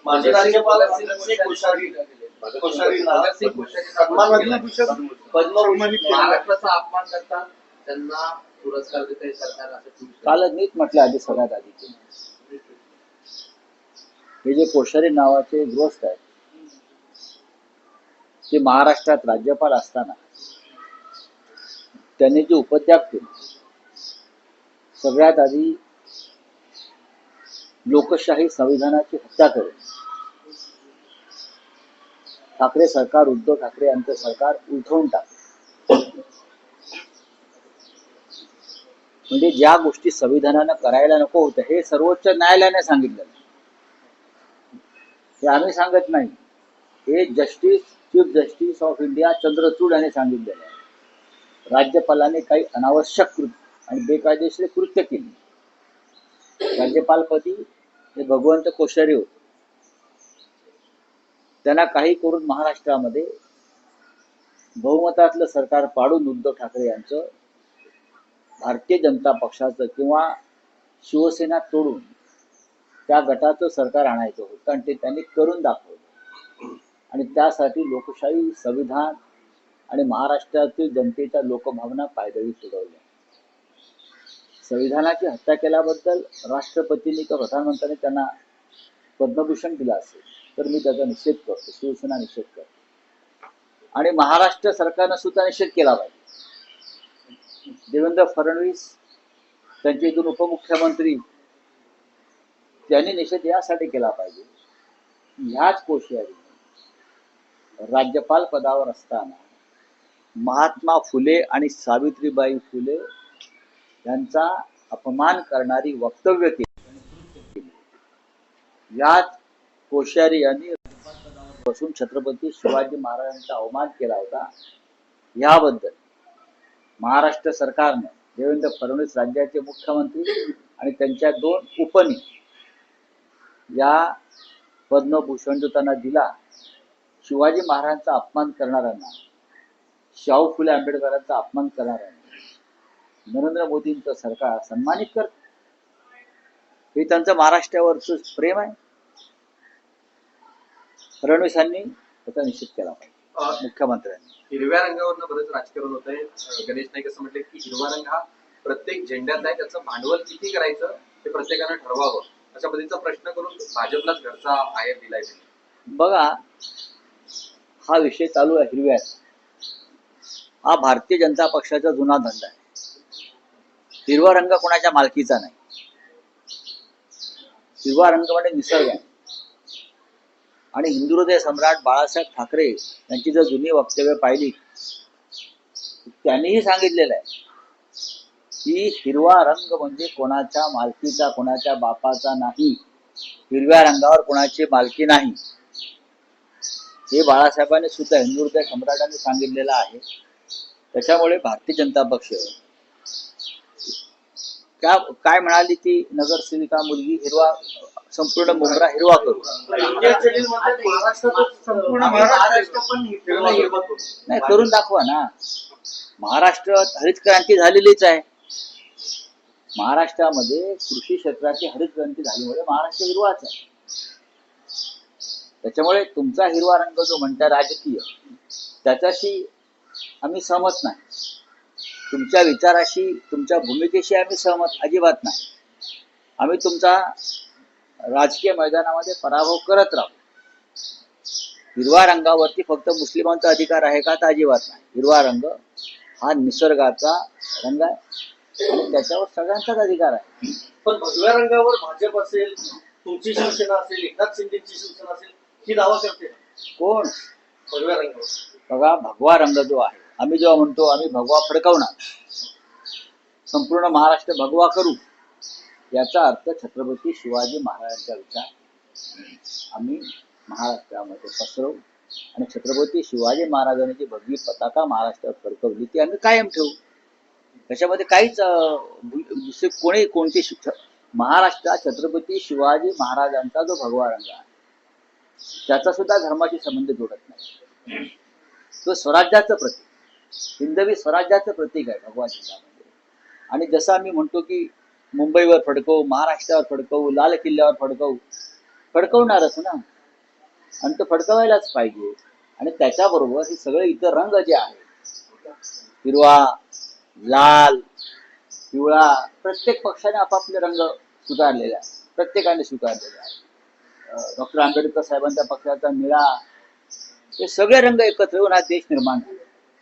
माजी राज्यपाल महाराष्ट्राचा अपमान करतात, त्यांना पुरस्कार देते सरकार असं कालच नीट म्हटलं आधी सगळ्यात आधी हे जे कोश्यारी नावाचे गृहस्थ आहेत ते महाराष्ट्रात राज्यपाल असताना त्यांनी जे उपत्याग केले, सगळ्यात आधी लोकशाही संविधानाची हत्या करून ठाकरे सरकार, उद्धव ठाकरे यांचं सरकार उलथवून टाकलं. म्हणजे ज्या गोष्टी संविधानानं करायला नको होत्या हे सर्वोच्च न्यायालयाने सांगितलं. हे आम्ही सांगत नाही, हे chief justice of India Chandrachud यांनी सांगितलेलं आहे. राज्यपालाने काही अनावश्यक कृत्य आणि बेकायदेशीर कृत्य केली. राज्यपालपदी हे भगवंत कोश्यारी होते. त्यांना काही करून महाराष्ट्रामध्ये बहुमतातलं सरकार पाडून उद्धव ठाकरे यांचं भारतीय जनता पक्षाचं किंवा शिवसेना तोडून त्या गटाचं सरकार आणायचं होतं आणि ते त्यांनी करून दाखवलं. आणि त्यासाठी लोकशाही, संविधान आणि महाराष्ट्रातील जनतेच्या लोकभावना पायदळी तुडवल्या. संविधानाची हत्या केल्याबद्दल राष्ट्रपतींनी किंवा प्रधानमंत्र्यांनी त्यांना पद्मभूषण दिला असेल तर मी त्याचा निषेध करतो, शिवसेना निषेध करतो. आणि महाराष्ट्र सरकारनं सुद्धा निषेध केला पाहिजे. देवेंद्र फडणवीस, त्यांचे इथून उपमुख्यमंत्री, त्यांनी निषेध यासाठी केला पाहिजे, ह्याच कोश्यारी राज्यपाल पदावर असताना महात्मा फुले आणि सावित्रीबाई फुले यांचा अपमान करणारी वक्तव्य केली. याच कोश्यारी यांनी बसून छत्रपती शिवाजी महाराजांचा अवमान केला होता. याबद्दल महाराष्ट्र सरकारने देवेंद्र फडणवीस राज्याचे मुख्यमंत्री आणि त्यांच्या 2 उपनी या पद्मभूषण जो त्यांना दिला. शिवाजी महाराजांचा अपमान करणाऱ्यांना, शाहू फुले आंबेडकरांचा अपमान करणाऱ्यांना नरेंद्र मोदींचं सरकार सन्मानित करत. हे त्यांचं महाराष्ट्रावरचं प्रेम आहे. फडणवीसांनी त्याचा निषेध केला पाहिजे, मुख्यमंत्र्यांनी. हिरव्या रंगावरनं बरेच राजकारण होत आहे. गणेश नाईक असं म्हटले की हिरवा रंग हा प्रत्येक झेंड्यात आहे, त्याचं भांडवल किती करायचं हे प्रत्येकानं ठरवावं, अशा पद्धतीचा प्रश्न करून भाजपलाच घरचा आहेर दिलाय. बघा, हा विषय चालू आहे हिरव्याचा. हा भारतीय जनता पक्षाचा जुना धंदा आहे. हिरवा रंग कोणाच्या मालकीचा नाही. हिरवा रंग म्हणजे निसर्ग आहे. आणि हिंदुहृदय सम्राट बाळासाहेब ठाकरे यांची जर जुनी वक्तव्य पाहिली, त्यांनीही सांगितलेलं आहे की हिरवा रंग म्हणजे कोणाच्या मालकीचा, कोणाच्या बापाचा नाही. हिरव्या रंगावर कोणाची मालकी नाही. हे बाळासाहेबांनी सुद्धा हिंदुहृदय सम्राटांनी सांगितलेलं आहे. त्याच्यामुळे भारतीय जनता पक्ष काय म्हणाली ती नगरसेविका मुलगी, हिरवा संपूर्ण मोगरा हिरवा करू. नाही, करून दाखवा ना. महाराष्ट्रात हरित क्रांती झालेलीच आहे. महाराष्ट्रामध्ये कृषी क्षेत्राची हरित क्रांती झाल्यामुळे महाराष्ट्र हिरवाच आहे. त्याच्यामुळे तुमचा हिरवा रंग जो म्हणता राजकीय, त्याच्याशी आम्ही सहमत नाही. तुमच्या विचाराशी, तुमच्या भूमिकेशी आम्ही सहमत अजिबात नाही. आम्ही तुमचा राजकीय मैदानामध्ये पराभव करत राहू. हिरवा रंगावरती फक्त मुस्लिमांचा अधिकार आहे का? तर अजिबात नाही. हिरवा रंग हा निसर्गाचा रंग आहे आणि त्याच्यावर सगळ्यांचाच अधिकार आहे. पण भगव्या रंगावर भाजप असेल, तुमची शिवसेना असेल, एकनाथ शिंदेची शिवसेना असेल, ही दावा करते. कोण? भगव्या रंगावर. बघा, भगवा रंग जो आहे, आम्ही जेव्हा म्हणतो आम्ही भगवा फडकवणार, संपूर्ण महाराष्ट्र भगवा करू, याचा अर्थ छत्रपती शिवाजी महाराजांचा विचार आम्ही महाराष्ट्रामध्ये पसरवू आणि छत्रपती शिवाजी महाराजांनी जी भगवी पताका महाराष्ट्रात फडकवली ती आम्ही कायम ठेवू. त्याच्यामध्ये काहीच कोणती महाराष्ट्रात छत्रपती शिवाजी महाराजांचा जो भगवा रंग आहे त्याचा सुद्धा धर्माशी संबंध जोडत नाही. तो स्वराज्याचं प्रतीक, हिंदवी स्वराज्याचं प्रतीक आहे भगवा जिल्ह्यामध्ये. आणि जसं आम्ही म्हणतो की मुंबईवर फडकवू, महाराष्ट्रावर फडकवू, लाल किल्ल्यावर फडकवू, फडकवणारच ना, आणि तो फडकवायलाच पाहिजे. आणि त्याच्याबरोबर हे सगळे इतर रंग जे आहेत, हिरवा, लाल, पिवळा, प्रत्येक पक्षाने आपापले रंग स्वीकारलेले आहेत, प्रत्येकाने स्वीकारलेले आहेत. डॉक्टर आंबेडकर साहेबांच्या पक्षाचा निळा, हे सगळे रंग एकत्र येऊन हा देश निर्माण झाला.